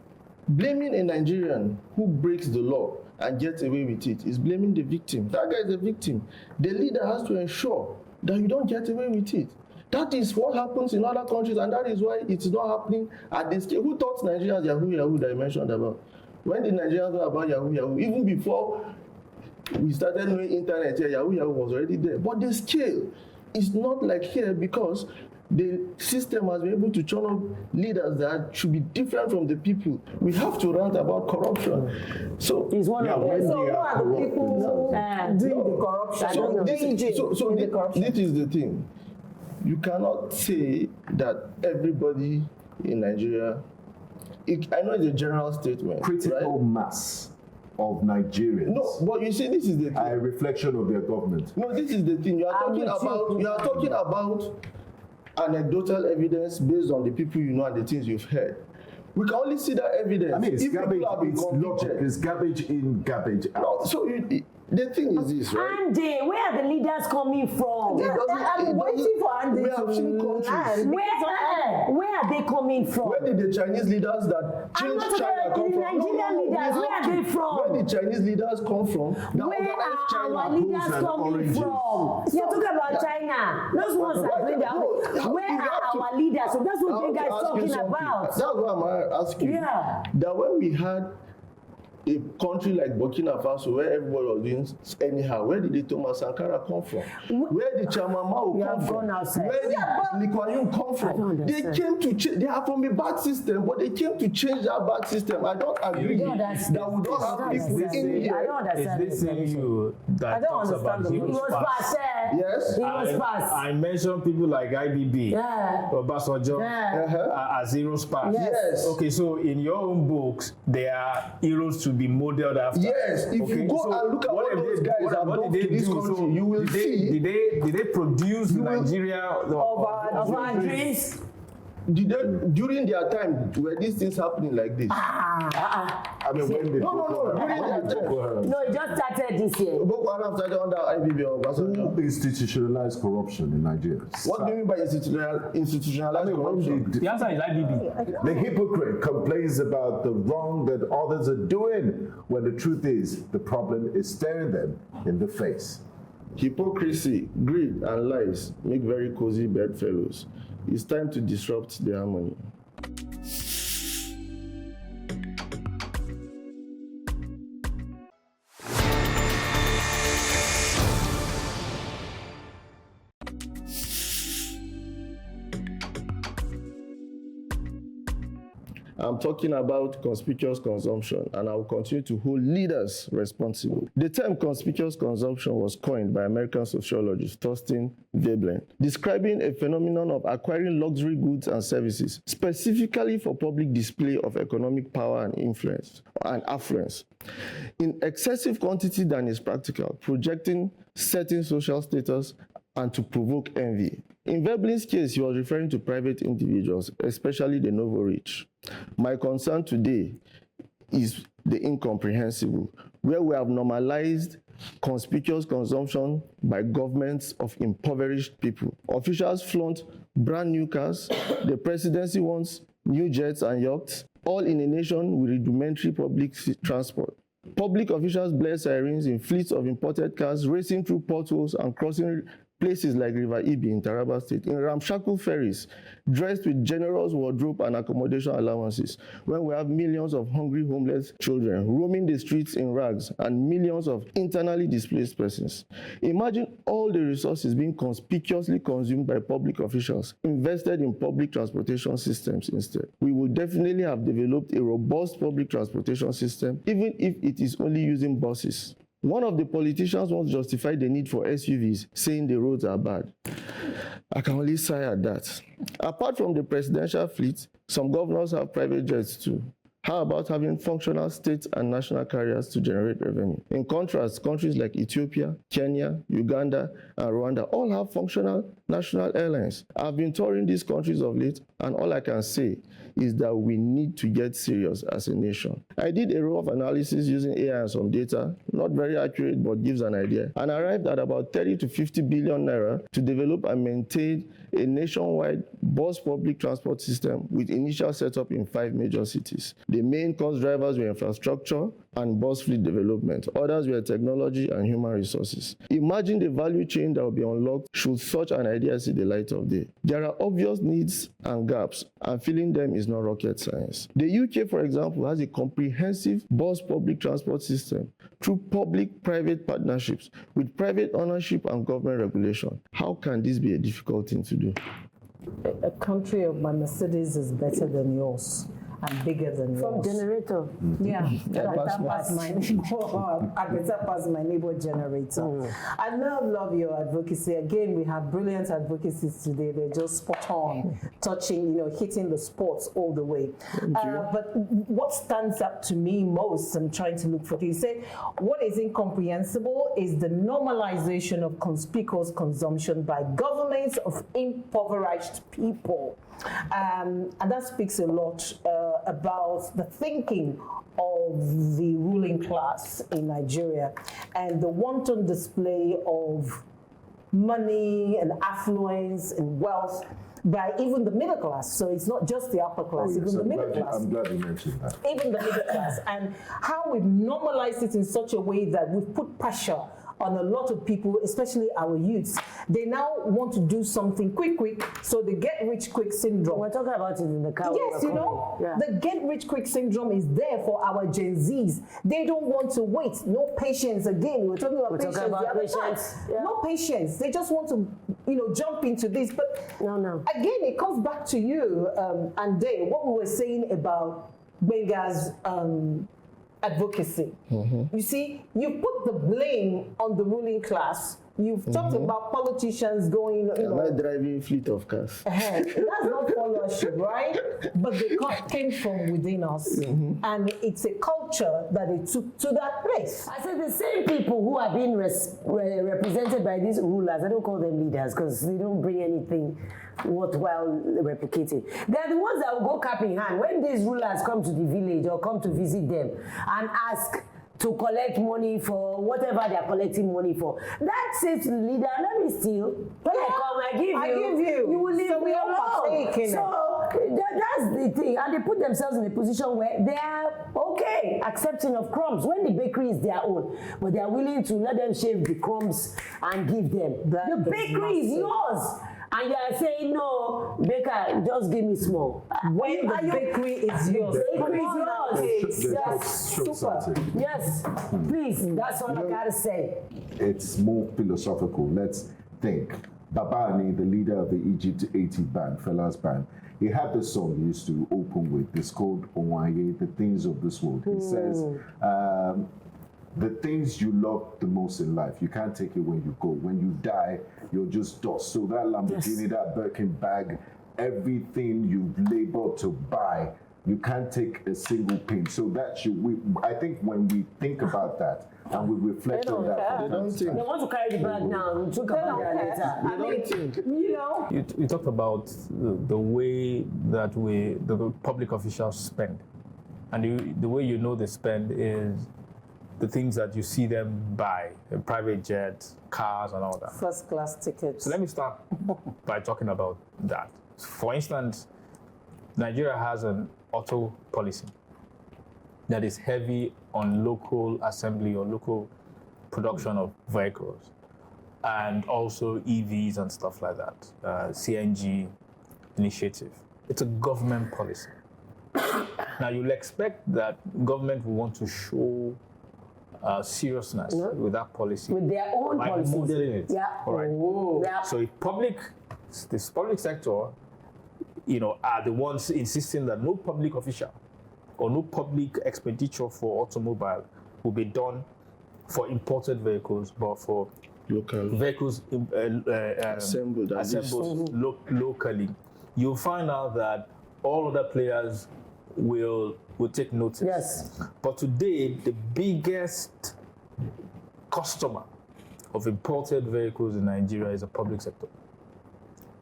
Speaker 3: Blaming a Nigerian who breaks the law and gets away with it is blaming the victim. That guy is a victim. The leader has to ensure that you don't get away with it. That is what happens in other countries, and that is why it's not happening at this scale. Who taught Nigerians Yahoo that I mentioned about? When did Nigerians know about Yahoo? Even before we started knowing internet, Yahoo was already there. But the scale is not like here because the system has been able to churn up leaders that should be different from the people. We have to rant about corruption. So
Speaker 2: it's one of them.
Speaker 5: So who are the people doing the corruption?
Speaker 3: This is the thing. You cannot say that everybody in Nigeria, I know it's a general statement.
Speaker 6: Critical
Speaker 3: right?
Speaker 6: mass of Nigerians.
Speaker 3: No, but you see, this is the thing.
Speaker 6: A reflection of their government.
Speaker 3: No, this is the thing. You are talking about anecdotal evidence based on the people you know and the things you've heard. We can only see that evidence.
Speaker 6: I mean, it's
Speaker 3: if
Speaker 6: garbage.
Speaker 3: people have been
Speaker 6: It's
Speaker 3: convicted.
Speaker 6: logic. It's garbage in, garbage out.
Speaker 3: No, so the thing is this, right?
Speaker 2: Andy, where are the leaders coming from?
Speaker 5: I'm waiting for Andy
Speaker 3: We
Speaker 5: to
Speaker 3: have seen countries.
Speaker 5: land.
Speaker 2: Where are they coming from?
Speaker 3: Where did the Chinese leaders that
Speaker 2: I'm
Speaker 3: changed
Speaker 2: not
Speaker 3: China
Speaker 2: about
Speaker 3: come
Speaker 2: the
Speaker 3: from?
Speaker 2: Nigerian leaders. Where are they from?
Speaker 3: Where did Chinese leaders come from? That
Speaker 2: Where
Speaker 3: organized
Speaker 2: are
Speaker 3: China.
Speaker 2: our leaders
Speaker 6: and
Speaker 2: coming
Speaker 6: oranges.
Speaker 2: from? You're talking about China. Those ones are doing their own. Where are our leaders? So that's what you guys talking about.
Speaker 3: That's what I'm asking.
Speaker 2: Yeah.
Speaker 3: That when we had a country like Burkina Faso where everybody was doing anyhow, where did the Thomas Sankara come from? Where did Chamamao
Speaker 2: You
Speaker 3: come
Speaker 2: have
Speaker 3: from?
Speaker 2: gone outside.
Speaker 3: Where did Lee Kuan Yew come
Speaker 2: I don't
Speaker 3: from? They
Speaker 2: understand.
Speaker 3: came to change. They are from a bad system, but they came to change that bad system. I don't agree
Speaker 2: don't
Speaker 3: that
Speaker 2: understand.
Speaker 3: we don't have
Speaker 2: I don't
Speaker 3: people in
Speaker 2: understand. I
Speaker 3: here.
Speaker 2: don't
Speaker 4: Is
Speaker 2: understand.
Speaker 4: this same you that
Speaker 5: I don't
Speaker 4: talks about
Speaker 5: understand the
Speaker 2: He
Speaker 4: heroes
Speaker 2: was
Speaker 4: past?
Speaker 2: fast.
Speaker 3: Yes.
Speaker 2: He was fast.
Speaker 4: I mentioned people like IBB,
Speaker 2: Yeah.
Speaker 4: Obasanjo,
Speaker 2: Yeah.
Speaker 4: as heroes past.
Speaker 3: Yes.
Speaker 4: Okay, so in your own books, there are heroes to be modeled after.
Speaker 3: Yes, if you go and look at what those guys have done to this country, you will see.
Speaker 4: Did they produce Nigeria
Speaker 5: Of our
Speaker 2: dreams.
Speaker 3: During their time, were these things happening like this?
Speaker 6: I mean, when did
Speaker 3: No. During their time.
Speaker 2: No, it just started this year.
Speaker 3: Boko Haram started under IBB or Obasanjo.
Speaker 6: who institutionalized corruption in Nigeria?
Speaker 3: What do you mean by institutionalized corruption?
Speaker 4: The answer is IBB.
Speaker 6: The hypocrite complains about the wrong that others are doing, when the truth is the problem is staring them in the face.
Speaker 3: Hypocrisy, greed, and lies make very cozy bedfellows. It's time to disrupt the harmony. I'm talking about conspicuous consumption, and I will continue to hold leaders responsible. The term conspicuous consumption was coined by American sociologist Thorstein Veblen, describing a phenomenon of acquiring luxury goods and services, specifically for public display of economic power and influence and affluence, in excessive quantity than is practical, projecting certain social status and to provoke envy. In Veblen's case, he was referring to private individuals, especially the novo-rich. My concern today is the incomprehensible, where we have normalized conspicuous consumption by governments of impoverished people. Officials flaunt brand new cars, the presidency wants new jets and yachts, all in a nation with rudimentary public transport. Public officials blare sirens in fleets of imported cars, racing through potholes and crossing places like River Ibi in Taraba State, in ramshackle ferries, dressed with generous wardrobe and accommodation allowances, when we have millions of hungry homeless children roaming the streets in rags and millions of internally displaced persons. Imagine all the resources being conspicuously consumed by public officials, invested in public transportation systems instead. We would definitely have developed a robust public transportation system, even if it is only using buses. One of the politicians once justified the need for SUVs, saying the roads are bad. I can only sigh at that. Apart from the presidential fleet, some governors have private jets too. How about having functional state and national carriers to generate revenue? In contrast, countries like Ethiopia, Kenya, Uganda, and Rwanda all have functional national airlines. I've been touring these countries of late, and all I can say is that we need to get serious as a nation. I did a rough analysis using AI and some data, not very accurate but gives an idea, and arrived at about 30 to 50 billion naira to develop and maintain a nationwide bus public transport system with initial setup in 5 major cities. The main cost drivers were infrastructure and bus fleet development. Others were technology and human resources. Imagine the value chain that will be unlocked should such an idea see the light of day. There are obvious needs and gaps, and filling them is not rocket science. The UK, for example, has a comprehensive bus public transport system through public-private partnerships with private ownership and government regulation. How can this be a difficult thing to do?
Speaker 5: A country of my Mercedes is better than yours. I'm bigger than
Speaker 2: From
Speaker 5: yours.
Speaker 2: generator.
Speaker 5: Yeah, I better
Speaker 3: pass
Speaker 5: pass my neighbor. I better pass my neighbor generator. I love your advocacy. Again, we have brilliant advocacies today. They're just spot on, touching, hitting the spots all the way. But what stands up to me most, I'm trying to look for you. Say, what is incomprehensible is the normalization of conspicuous consumption by governments of impoverished people. And that speaks a lot about the thinking of the ruling class in Nigeria and the wanton display of money and affluence and wealth by even the middle class. So it's not just the upper class, even the middle class.
Speaker 6: I'm glad you mentioned that.
Speaker 5: Even the middle class. And how we've normalized it in such a way that we've put pressure on a lot of people, especially our youths. They now want to do something quick, so the get-rich-quick syndrome.
Speaker 2: We're talking about it in the car.
Speaker 5: Yes, the get-rich-quick syndrome is there for our Gen Zs. They don't want to wait. No patience. Again, we're talking about patience. No patience. They just want to, jump into this. But
Speaker 2: No.
Speaker 5: again, it comes back to you, and Dave, what we were saying about Benga's advocacy. You see, you put the blame on the ruling class. You've talked about politicians going,
Speaker 3: Am I driving fleet of cars?
Speaker 5: That's not followership, right? But they came from within us. And it's a culture that they took to that place.
Speaker 2: I said the same people who are being represented by these rulers, I don't call them leaders because they don't bring anything worthwhile replicating. They're the ones that will go cap in hand when these rulers come to the village or come to visit them and ask to collect money for whatever they're collecting money for. That's it, leader. Let me steal. When I come, I give you. You will leave me alone. So that's the thing. And they put themselves in a position where they are okay, accepting of crumbs when the bakery is their own. But they are willing to let them shave the crumbs and give them. The bakery is yours. And you are saying, no, baker, just give me small.
Speaker 5: When the bakery is yours.
Speaker 2: The bakery is yours.
Speaker 6: Yes, super.
Speaker 2: Yes, please, that's all I gotta say.
Speaker 6: It's more philosophical. Let's think. Babani, the leader of the Egypt 80 band, Fela's band, he had this song he used to open with. It's called Onwaye, The Things of This World. He says, the things you love the most in life, you can't take it when you go. When you die, you're just dust. So that Lamborghini, that Birkin bag, everything you've labored to buy, you can't take a single pin. So that I think when we think about that and we reflect on that,
Speaker 3: They don't think.
Speaker 2: They want to carry the bag now. We'll talk about that later.
Speaker 4: You talked about the way that the public officials spend. And the way you know they spend is the things that you see them buy, private jets, cars, and all that.
Speaker 5: First class tickets.
Speaker 4: So let me start by talking about that. For instance, Nigeria has an auto policy that is heavy on local assembly or local production of vehicles, and also EVs and stuff like that, CNG initiative. It's a government policy. Now, you'll expect that government will want to show seriousness with that policy.
Speaker 2: With their own
Speaker 4: by
Speaker 2: policies.
Speaker 4: modeling it.
Speaker 2: Yeah.
Speaker 4: All right.
Speaker 2: Yeah.
Speaker 4: So if this public sector, are the ones insisting that no public official or no public expenditure for automobile will be done for imported vehicles, but for
Speaker 3: Local.
Speaker 4: vehicles
Speaker 3: Assembled
Speaker 4: locally, you'll find out that all other players will take notice.
Speaker 2: Yes.
Speaker 4: But today, the biggest customer of imported vehicles in Nigeria is the public sector.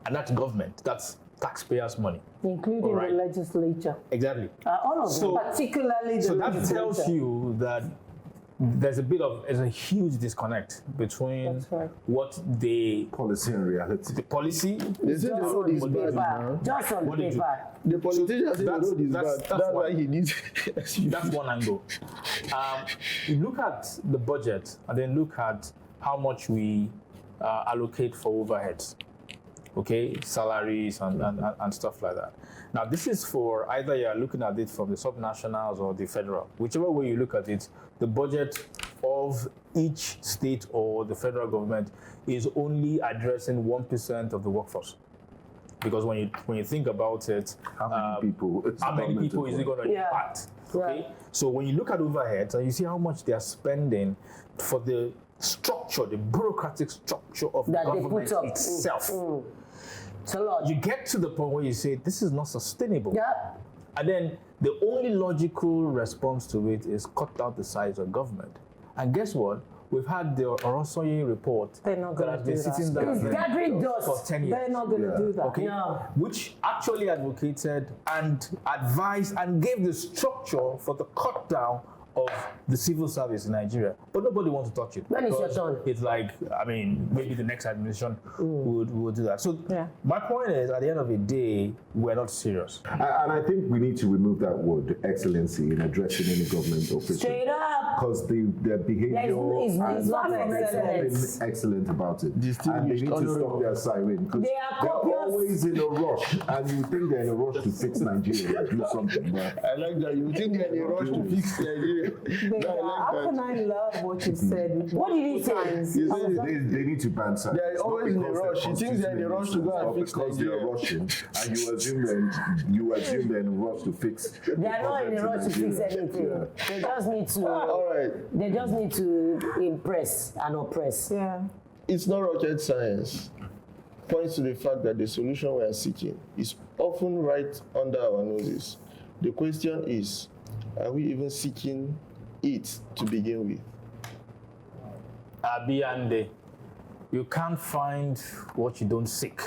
Speaker 4: And that's government. That's taxpayers' money.
Speaker 5: Including the legislature.
Speaker 4: Exactly.
Speaker 5: All of them. Particularly the legislature.
Speaker 4: So that tells you that there's a huge disconnect between what
Speaker 6: policy and reality.
Speaker 4: The policy.
Speaker 3: They say the road is bad now.
Speaker 2: Just on paper.
Speaker 3: The politician say the road is bad. That's why he needs.
Speaker 4: That's one angle. You look at the budget and then look at how much we allocate for overheads. Okay, salaries and stuff like that. Now, this is for either you're looking at it from the subnationals or the federal. Whichever way you look at it, the budget of each state or the federal government is only addressing 1% of the workforce. because when you think about it,
Speaker 6: How many people
Speaker 4: is it going to impact? Okay, so when you look at overheads and you see how much they are spending for the structure, the bureaucratic structure of the government itself,
Speaker 2: it's a lot.
Speaker 4: you get to the point where you say this is not sustainable.
Speaker 2: Yeah.
Speaker 4: And then the only logical response to it is cut out the size of government. And guess what? We've had the Orosoye report that has been sitting down for 10 years.
Speaker 5: They're not going to do that.
Speaker 4: Okay?
Speaker 2: No.
Speaker 4: Which actually advocated and advised and gave the structure for the cut down of the civil service in Nigeria. But nobody wants to touch it.
Speaker 2: When is your turn?
Speaker 4: It's like, I mean, maybe the next administration would do that. So my point is, at the end of the day, we're not serious.
Speaker 6: And I think we need to remove that word excellency in addressing any government official.
Speaker 2: Straight up.
Speaker 6: Because their behavior
Speaker 2: It's not
Speaker 6: is excellent about it. And they need to stop their siren. Because
Speaker 2: They are
Speaker 6: they're
Speaker 2: copious.
Speaker 6: always in a rush. And you think they're in a rush to fix Nigeria or do something. But
Speaker 3: I like that. You think they're in a rush to fix Nigeria.
Speaker 5: How can I love what you said?
Speaker 2: What did he say?
Speaker 6: they need to ban siren.
Speaker 3: They're always in a rush. You think they're in a rush to go and fix
Speaker 6: because they're
Speaker 3: Nigeria.
Speaker 6: rushing, and you assume they're in a rush to fix.
Speaker 2: They are not in a rush to fix anything.
Speaker 6: Yeah.
Speaker 2: They just need to.
Speaker 3: All right.
Speaker 2: They just need to impress and oppress.
Speaker 5: Yeah.
Speaker 3: It's not rocket science. Points to the fact that the solution we are seeking is often right under our noses. The question is, are we even seeking it to begin with?
Speaker 4: Abiyande, you can't find what you don't seek,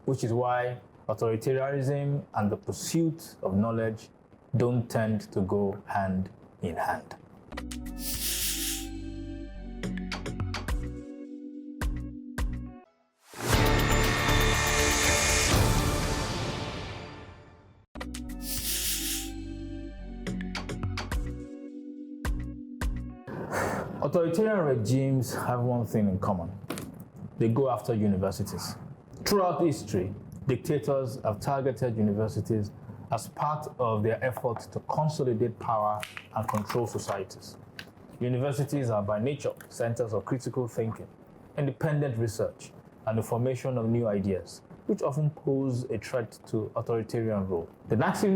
Speaker 4: which is why authoritarianism and the pursuit of knowledge don't tend to go hand in hand. Authoritarian regimes have one thing in common. They go after universities. Throughout history, dictators have targeted universities as part of their effort to consolidate power and control societies. Universities are by nature centers of critical thinking, independent research, and the formation of new ideas, which often pose a threat to authoritarian rule. The Nazi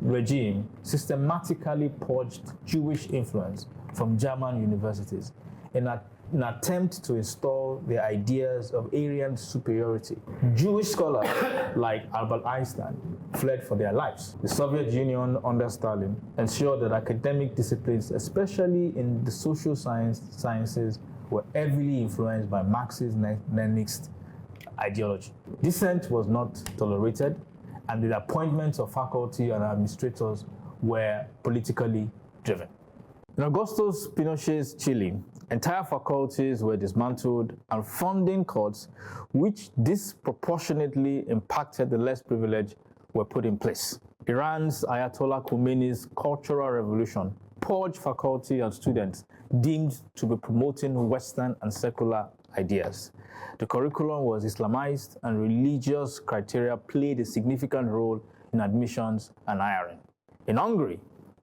Speaker 4: regime systematically purged Jewish influence from German universities in an attempt to install their ideas of Aryan superiority. Jewish scholars like Albert Einstein fled for their lives. The Soviet Union under Stalin ensured that academic disciplines, especially in the social sciences, were heavily influenced by Marxist-Leninist ideology. Dissent was not tolerated, and the appointments of faculty and administrators were politically driven. In Augusto Pinochet's Chile, entire faculties were dismantled and funding cuts, which disproportionately impacted the less privileged, were put in place. Iran's Ayatollah Khomeini's Cultural Revolution purged faculty and students deemed to be promoting Western and secular ideas. The curriculum was Islamized, and religious criteria played a significant role in admissions and hiring. In Hungary,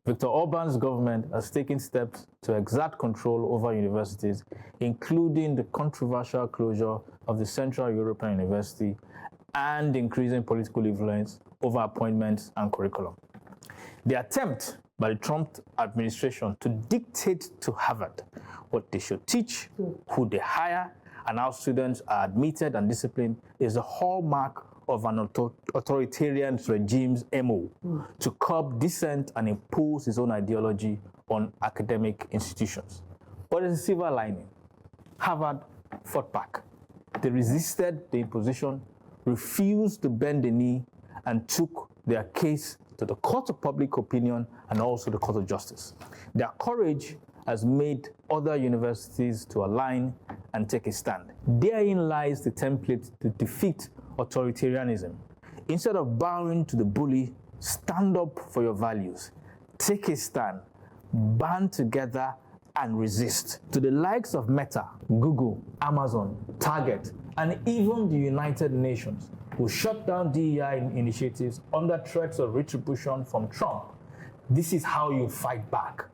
Speaker 4: Viktor Orban's government has taken steps to exert control over universities, including the controversial closure of the Central European University and increasing political influence over appointments and curriculum. The attempt by the Trump administration to dictate to Harvard what they should teach, who they hire, and how students are admitted and disciplined is a hallmark of an authoritarian regime's MO to curb dissent and impose his own ideology on academic institutions. But there's a silver lining. Harvard fought back. They resisted the imposition, refused to bend the knee, and took their case to the court of public opinion and also the court of justice. Their courage has made other universities to align and take a stand. Therein lies the template to defeat authoritarianism. Instead of bowing to the bully, stand up for your values. Take a stand, band together, and resist. To the likes of Meta, Google, Amazon, Target, and even the United Nations, who shut down DEI initiatives under threats of retribution from Trump, this is how you fight back,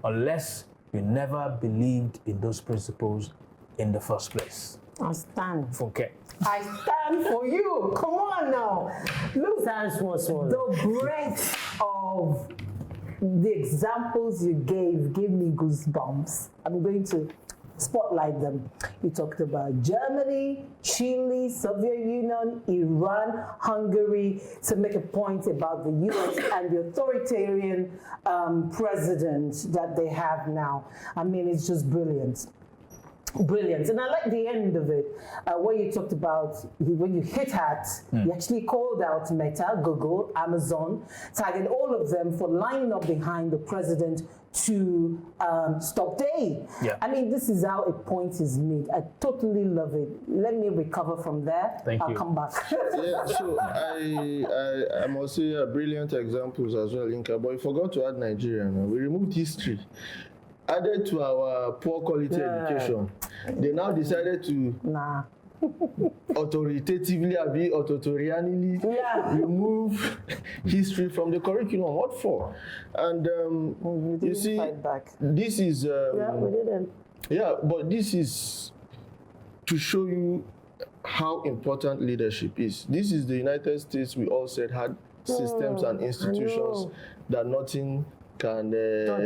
Speaker 4: unless you never believed in those principles in the first place.
Speaker 5: I stand.
Speaker 4: Okay.
Speaker 5: I stand for you. Come on now. Look,
Speaker 2: Stand small.
Speaker 5: the breadth of the examples you gave me goosebumps. I'm going to spotlight them. You talked about Germany, Chile, Soviet Union, Iran, Hungary, to make a point about the US and the authoritarian president that they have now. I mean, it's just brilliant. Brilliant. And I like the end of it, where you talked about when you hit at, you actually called out Meta, Google, Amazon, tagging all of them for lining up behind the president to stop the aid.
Speaker 4: Yeah.
Speaker 5: I mean, this is how a point is made. I totally love it. Let me recover from there.
Speaker 4: Thank
Speaker 5: I'll
Speaker 4: you.
Speaker 5: come back.
Speaker 3: Yeah, so I must say brilliant examples as well, Inka, but we forgot to add Nigerian. We removed history. Added to our poor quality education. They now decided to
Speaker 5: Nah.
Speaker 3: authoritatively, authoritarianly remove history from the curriculum. What for? And
Speaker 5: We
Speaker 3: you
Speaker 5: didn't
Speaker 3: see,
Speaker 5: fight back.
Speaker 3: this is
Speaker 2: We didn't.
Speaker 3: but this is to show you how important leadership is. This is the United States. We all said had systems and institutions that nothing can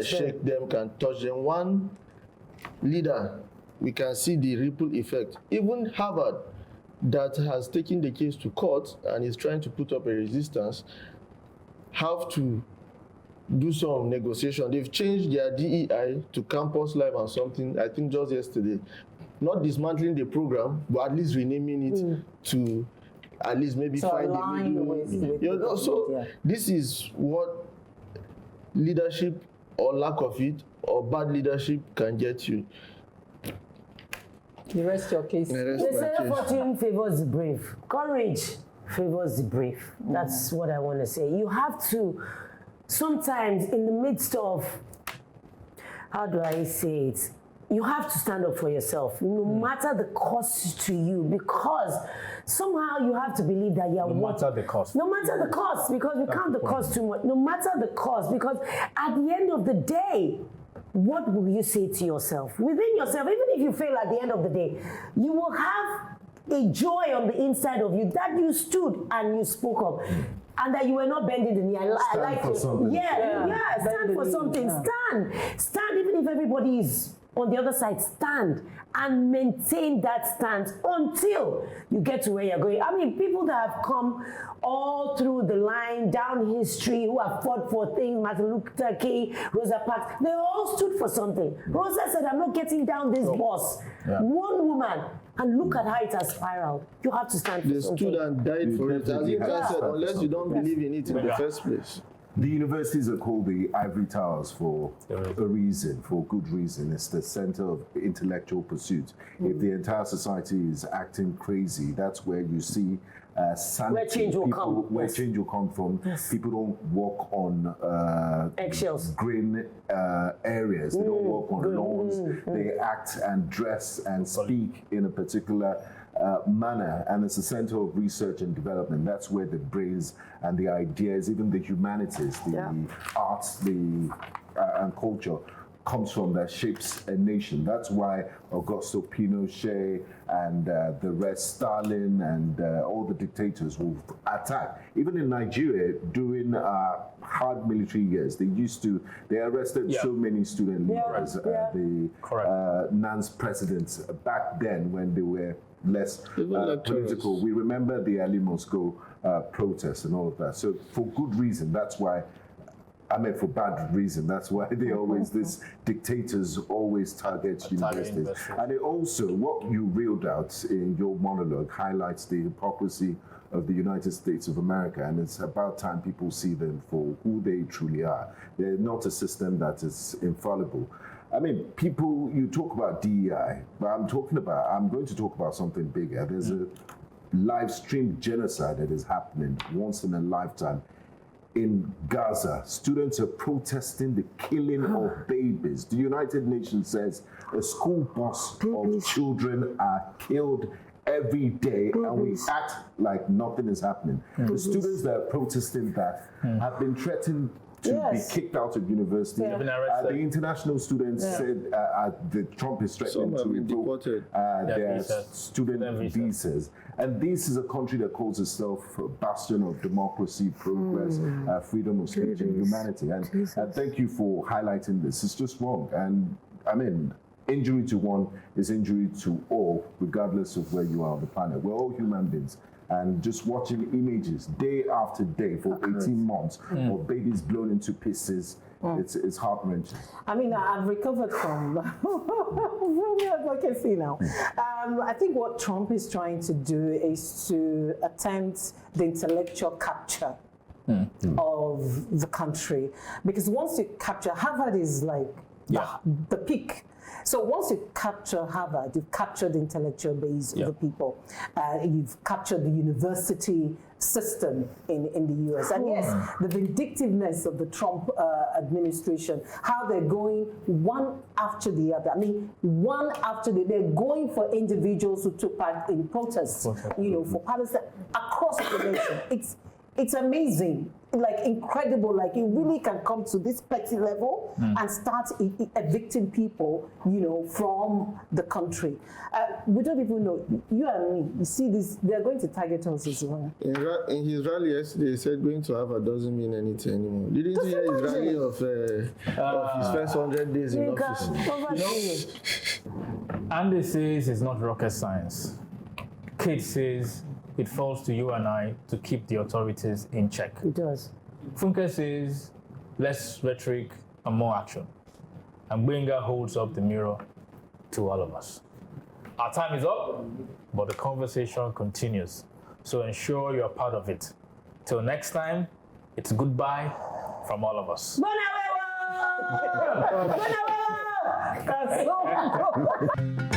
Speaker 3: shake them, can touch them. One leader, we can see the ripple effect. Even Harvard, that has taken the case to court and is trying to put up a resistance, have to do some negotiation. They've changed their DEI to campus life and something, I think just yesterday. Not dismantling the program, but at least renaming it to at least maybe
Speaker 5: So
Speaker 3: find the
Speaker 5: align
Speaker 3: middle.
Speaker 5: with
Speaker 3: You know, so this is what leadership or lack of it or bad leadership can get you.
Speaker 5: You rest your case.
Speaker 2: They say fortune favors the brave. Courage favors the brave. That's what I want to say. You have to, sometimes in the midst of, how do I say it? You have to stand up for yourself, no matter the cost to you, because somehow you have to believe that you are
Speaker 4: No matter the cost.
Speaker 2: No matter the cost, because we count the cost too much. No matter the cost, because at the end of the day, what will you say to yourself? Within yourself, even if you fail at the end of the day, you will have a joy on the inside of you that you stood and you spoke up. And that you were not bending the knee. I like
Speaker 6: for
Speaker 2: it.
Speaker 6: something.
Speaker 2: Stand for something. Stand even if everybody is on the other side. Stand and maintain that stance until you get to where you're going. I mean, people that have come all through the line, down history, who have fought for things, Martin Luther King, Rosa Parks, they all stood for something. Rosa said, I'm not getting down this bus. One woman, and look at how it has spiraled. You have to stand for
Speaker 3: They
Speaker 2: something.
Speaker 3: stood and died for it. As
Speaker 6: definitely
Speaker 3: you
Speaker 6: have to
Speaker 3: said,
Speaker 6: stand for
Speaker 3: unless you don't believe in it in the first place.
Speaker 6: The universities are called the ivory towers for a reason, for good reason. It's the center of intellectual pursuit. If the entire society is acting crazy, that's where you see sanity.
Speaker 2: Where change will come.
Speaker 6: Where change will come from. People don't walk on
Speaker 2: Eggshells.
Speaker 6: green areas. They don't walk on lawns. They act and dress and speak in a particular manner, and it's a center of research and development. That's where the brains and the ideas, even the humanities, the arts, and culture comes from, that shapes a nation. That's why Augusto Pinochet and the rest, Stalin and all the dictators will attack. Even in Nigeria, during hard military years, they arrested so many student leaders. The NAN's presidents back then, when they were less political. We remember the Ali Moscow protests and all of that. So for good reason, that's why, I mean for bad reason, that's why they always, these dictators always target universities. And it also, what you reeled out in your monologue highlights the hypocrisy of the United States of America, and it's about time people see them for who they truly are. They're not a system that is infallible. I mean, people, you talk about DEI, but I'm going to talk about something bigger. There's a live stream genocide that is happening once in a lifetime in Gaza. Students are protesting the killing of babies. The United Nations says a school bus of children are killed every day, and we act like nothing is happening. The students that are protesting that have been threatened to be kicked out of university. The international students said Trump is threatening to invoke
Speaker 4: their
Speaker 6: student visas. And this is a country that calls itself a bastion of democracy, progress, freedom of speech, and humanity. And thank you for highlighting this. It's just wrong. And I mean, injury to one is injury to all, regardless of where you are on the planet. We're all human beings. And just watching images day after day for 18 months of babies blown into pieces, it's heart-wrenching.
Speaker 5: I mean, I've recovered from advocacy now. I think what Trump is trying to do is to attempt the intellectual capture of the country. Because once you capture, Harvard is like the peak. So once you capture Harvard, you've captured the intellectual base of the people. You've captured the university system in the US. And yes, the vindictiveness of the Trump administration, how they're going one after the other. I mean, one after the other. They're going for individuals who took part in protests, for Palestine across the nation. It's amazing, like incredible, like it really can come to this petty level and start evicting people, from the country. We don't even know, you and me, you see this, they're going to target us as well.
Speaker 3: In his rally yesterday, he said going to Harvard doesn't mean anything anymore. Didn't you hear his rally of his first 100 days in office?
Speaker 4: Andy says it's not rocket science. Kate says it falls to you and I to keep the authorities in check.
Speaker 2: It does.
Speaker 4: Funke says less rhetoric and more action. And Benga holds up the mirror to all of us. Our time is up, but the conversation continues. So ensure you're part of it. Till next time, it's goodbye from all of us.
Speaker 5: That's so cool.